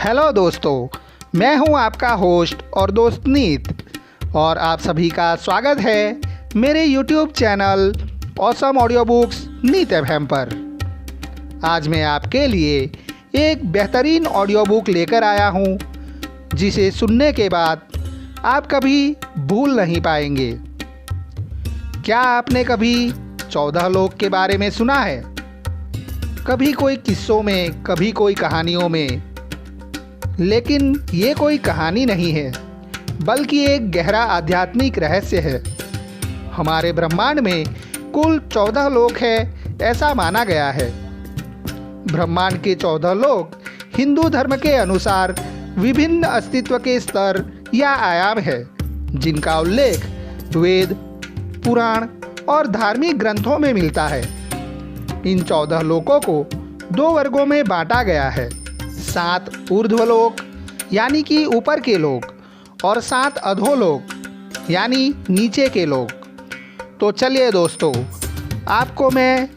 Hello दोस्तों, मैं हूं आपका होस्ट और दोस्त नीत और आप सभी का स्वागत है मेरे YouTube channel awesome audio books नीत एफएम पर। आज मैं आपके लिए एक बेहतरीन ऑडियो बुक लेकर आया हूं, जिसे सुनने के बाद आप कभी भूल नहीं पाएंगे। क्या आपने कभी 14 लोक के बारे में सुना है? कभी कोई किस्सों में, कभी कोई कहानियों में, लेकिन ये कोई कहानी नहीं है, बल्कि एक गहरा आध्यात्मिक रहस्य है। हमारे ब्रह्मांड में कुल 14 लोक है, ऐसा माना गया है। ब्रह्मांड के 14 लोक हिंदू धर्म के अनुसार विभिन्न अस्तित्व के स्तर या आयाम है, जिनका उल्लेख वेद, पुराण और धार्मिक ग्रंथों में मिलता है। इन 14 लोकों को 2 वर्गों में बांटा गया है: 7 ऊर्ध्वलोक यानी कि ऊपर के लोक और 7 अधोलोक यानी नीचे के लोक। तो चलिए दोस्तों, आपको मैं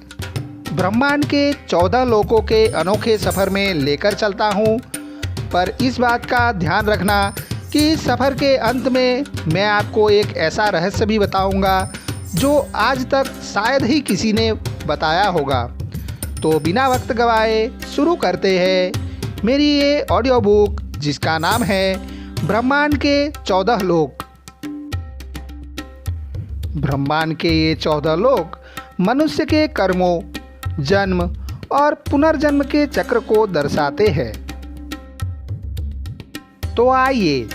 ब्रह्मांड के 14 लोकों के अनोखे सफ़र में लेकर चलता हूँ। पर इस बात का ध्यान रखना कि इस सफ़र के अंत में मैं आपको एक ऐसा रहस्य भी बताऊँगा जो आज तक शायद ही किसी ने बताया होगा। तो बिना वक्त गवाए शुरू करते हैं मेरी ये ऑडियो बुक, जिसका नाम है ब्रह्मांड के 14 लोक। ब्रह्मांड के ये 14 लोक मनुष्य के कर्मों, जन्म और पुनर्जन्म के चक्र को दर्शाते हैं। तो आइए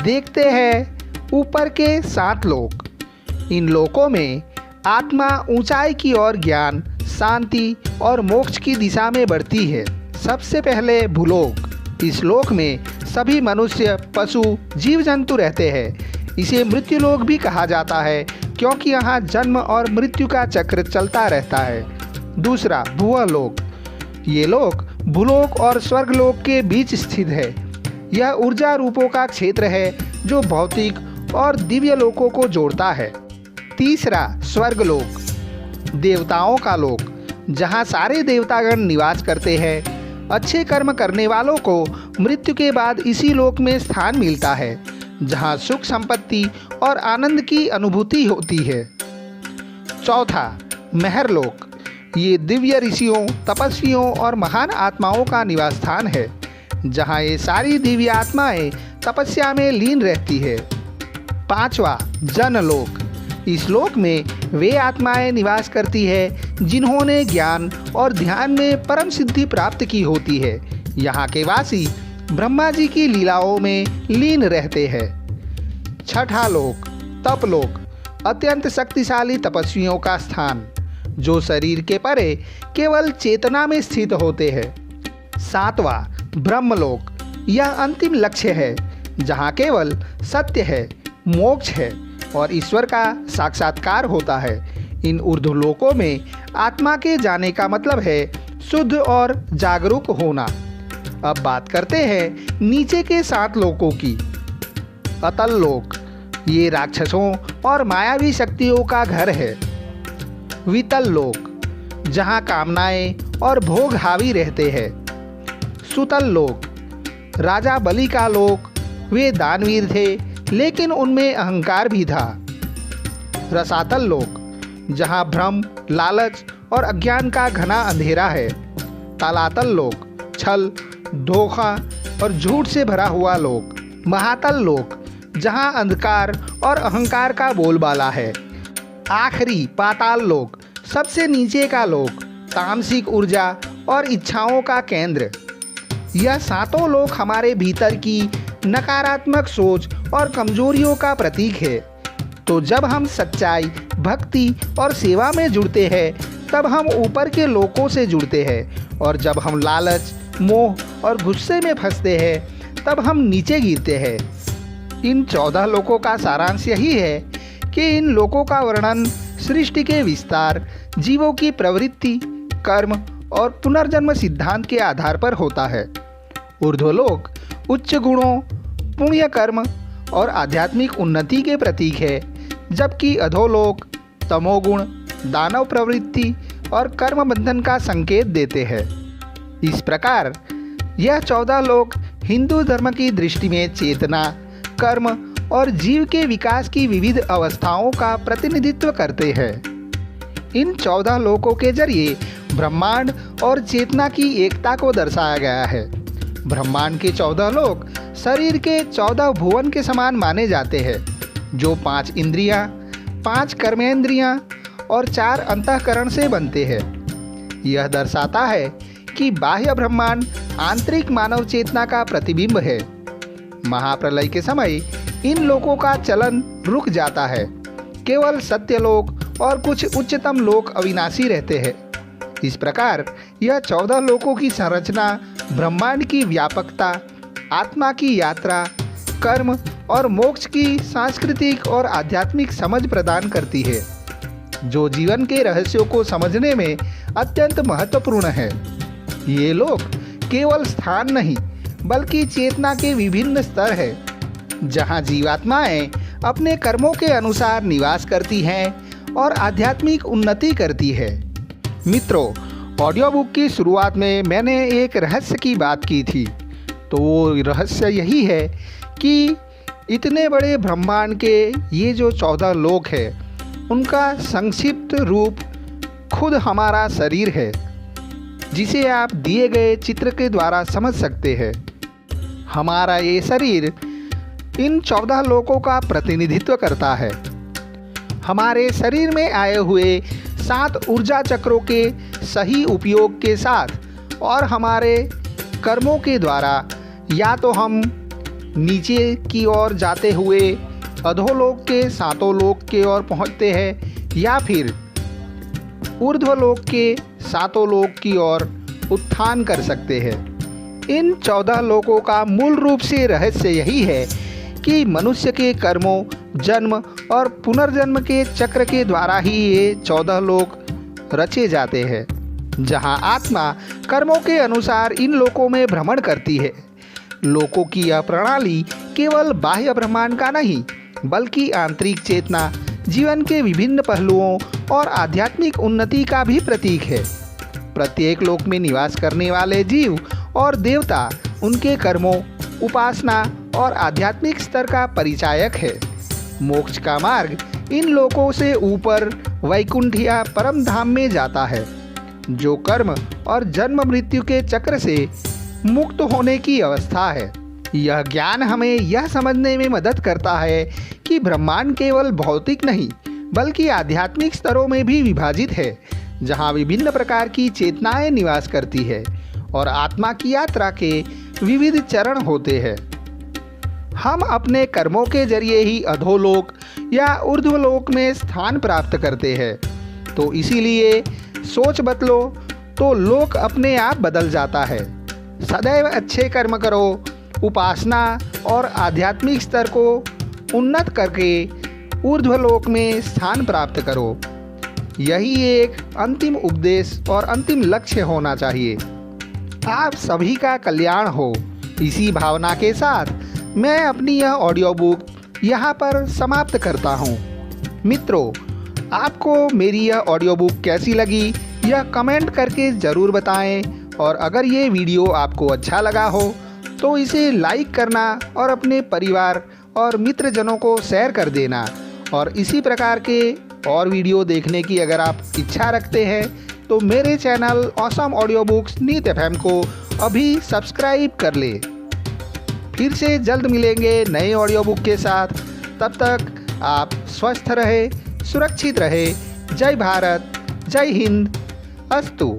देखते हैं ऊपर के 7 लोक। इन लोकों में आत्मा ऊंचाई की ओर ज्ञान, शांति और मोक्ष की दिशा में बढ़ती है। सबसे पहले भूलोक। इस लोक में सभी मनुष्य, पशु, जीव जंतु रहते हैं। इसे मृत्युलोक भी कहा जाता है, क्योंकि यहाँ जन्म और मृत्यु का चक्र चलता रहता है। दूसरा, भुवलोक। ये लोक भूलोक और स्वर्गलोक के बीच स्थित है। यह ऊर्जा रूपों का क्षेत्र है जो भौतिक और दिव्य लोकों को जोड़ता है। तीसरा, स्वर्गलोक, देवताओं का लोक, जहाँ सारे देवतागण निवास करते हैं। अच्छे कर्म करने वालों को मृत्यु के बाद इसी लोक में स्थान मिलता है, जहाँ सुख, संपत्ति और आनंद की अनुभूति होती है। चौथा, महरलोक। ये दिव्य ऋषियों, तपस्वियों और महान आत्माओं का निवास स्थान है, जहाँ ये सारी दिव्य आत्माएं तपस्या में लीन रहती है। पांचवा, जनलोक। इस लोक में वे आत्माएं निवास करती है जिन्होंने ज्ञान और ध्यान में परम सिद्धि प्राप्त की होती है। यहाँ के वासी ब्रह्मा जी की लीलाओं में लीन रहते हैं। छठा लोक, तपलोक। अत्यंत शक्तिशाली तपस्वियों का स्थान, जो शरीर के परे केवल चेतना में स्थित होते हैं। सातवां, ब्रह्मलोक। यह अंतिम लक्ष्य है, जहाँ केवल सत्य है, मोक्ष है और ईश्वर का साक्षात्कार होता है। इन ऊर्ध्वलोकों में आत्मा के जाने का मतलब है शुद्ध और जागरूक होना। अब बात करते हैं नीचे के 7 लोकों की। अतल लोक। ये राक्षसों और मायावी शक्तियों का घर है। वितल लोक, जहाँ कामनाएं और भोग हावी रहते हैं। सुतल लोक, राजा बलि का लोक। वे दानवीर थे, लेकिन उनमें अहंकार भी था। रसातल लोक, जहाँ भ्रम, लालच और अज्ञान का घना अंधेरा है। तलातल लोक, छल, धोखा और झूठ से भरा हुआ लोक। महातल लोक, जहाँ अंधकार और अहंकार का बोलबाला है। आखिरी, पाताल लोक, सबसे नीचे का लोक, तामसिक ऊर्जा और इच्छाओं का केंद्र। यह 7 लोक हमारे भीतर की नकारात्मक सोच और कमजोरियों का प्रतीक है। तो जब हम सच्चाई, भक्ति और सेवा में जुड़ते हैं, तब हम ऊपर के लोकों से जुड़ते हैं, और जब हम लालच, मोह और गुस्से में फंसते हैं, तब हम नीचे गिरते हैं। इन 14 लोकों का सारांश यही है कि इन लोकों का वर्णन सृष्टि के विस्तार, जीवों की प्रवृत्ति, कर्म और पुनर्जन्म सिद्धांत के आधार पर होता है। ऊर्ध्वलोक उच्च गुणों, पुण्य कर्म और आध्यात्मिक उन्नति के प्रतीक है, जबकि अधोलोक तमोगुण, दानव प्रवृत्ति और कर्म बंधन का संकेत देते हैं। इस प्रकार यह 14 लोक हिंदू धर्म की दृष्टि में चेतना, कर्म और जीव के विकास की विविध अवस्थाओं का प्रतिनिधित्व करते हैं। इन 14 लोकों के जरिए ब्रह्मांड और चेतना की एकता को दर्शाया गया है। ब्रह्मांड के 14 लोक शरीर के 14 भुवन के समान माने जाते हैं, जो 5 इंद्रियां, 5 कर्मेंद्रियां और 4 अंतःकरण से बनते हैं। यह दर्शाता है कि बाह्य ब्रह्मांड आंतरिक मानव चेतना का प्रतिबिंब है। महाप्रलय के समय इन लोकों का चलन रुक जाता है। केवल सत्यलोक और कुछ उच्चतम लोक अविनाशी रहते हैं। इस प्रकार यह 14 लोकों की संरचना ब्रह्मांड की व्यापकता, आत्मा की यात्रा, कर्म और मोक्ष की सांस्कृतिक और आध्यात्मिक समझ प्रदान करती है, जो जीवन के रहस्यों को समझने में अत्यंत महत्वपूर्ण है। ये लोक केवल स्थान नहीं, बल्कि चेतना के विभिन्न स्तर हैं, जहां जीवात्माएं अपने कर्मों के अनुसार निवास करती हैं और आध्यात्मिक उन्नति करती है। मित्रों, ऑडियो बुक की शुरुआत में मैंने एक रहस्य की बात की थी, तो वो रहस्य यही है कि इतने बड़े ब्रह्मांड के ये जो 14 लोक है, उनका संक्षिप्त रूप खुद हमारा शरीर है, जिसे आप दिए गए चित्र के द्वारा समझ सकते हैं। हमारा ये शरीर इन 14 लोकों का प्रतिनिधित्व करता है। हमारे शरीर में आए हुए 7 ऊर्जा चक्रों के सही उपयोग के साथ और हमारे कर्मों के द्वारा या तो हम नीचे की ओर जाते हुए अधोलोक के 7 लोक के ओर पहुंचते हैं, या फिर ऊर्ध्वलोक के 7 लोक की ओर उत्थान कर सकते हैं। इन 14 लोकों का मूल रूप से रहस्य यही है कि मनुष्य के कर्मों, जन्म और पुनर्जन्म के चक्र के द्वारा ही ये 14 लोक रचे जाते हैं, जहां आत्मा कर्मों के अनुसार इन लोकों में भ्रमण करती है। लोकों की यह प्रणाली केवल बाह्य ब्रह्मांड का नहीं, बल्कि आंतरिक चेतना, जीवन के विभिन्न पहलुओं और आध्यात्मिक उन्नति का भी प्रतीक है। प्रत्येक लोक में निवास करने वाले जीव और देवता उनके कर्मों, उपासना और आध्यात्मिक स्तर का परिचायक है। मोक्ष का मार्ग इन लोकों से ऊपर वैकुंठ या परम धाम में जाता है, जो कर्म और जन्म मृत्यु के चक्र से मुक्त होने की अवस्था है। यह ज्ञान हमें यह समझने में मदद करता है कि ब्रह्मांड केवल भौतिक नहीं, बल्कि आध्यात्मिक स्तरों में भी विभाजित है, जहां विभिन्न प्रकार की चेतनाएं निवास करती है और आत्मा की यात्रा के विविध चरण होते हैं। हम अपने कर्मों के जरिए ही अधोलोक या ऊर्ध्वलोक में स्थान प्राप्त करते हैं, तो इसीलिए सोच बदलो तो लोक अपने आप बदल जाता है। सदैव अच्छे कर्म करो, उपासना और आध्यात्मिक स्तर को उन्नत करके ऊर्ध्वलोक में स्थान प्राप्त करो। यही एक अंतिम उपदेश और अंतिम लक्ष्य होना चाहिए। आप सभी का कल्याण हो, इसी भावना के साथ मैं अपनी यह ऑडियो बुक यहाँ पर समाप्त करता हूँ। मित्रों, आपको मेरी यह ऑडियो बुक कैसी लगी यह कमेंट करके ज़रूर बताएं, और अगर ये वीडियो आपको अच्छा लगा हो तो इसे लाइक करना और अपने परिवार और मित्रजनों को शेयर कर देना। और इसी प्रकार के और वीडियो देखने की अगर आप इच्छा रखते हैं तो मेरे चैनल ऑसम ऑडियो बुक्स नीत एफएम को अभी सब्सक्राइब कर ले। फिर से जल्द मिलेंगे नए ऑडियो बुक के साथ। तब तक आप स्वस्थ रहे, सुरक्षित रहे। जय भारत, जय हिंद, अस्तु।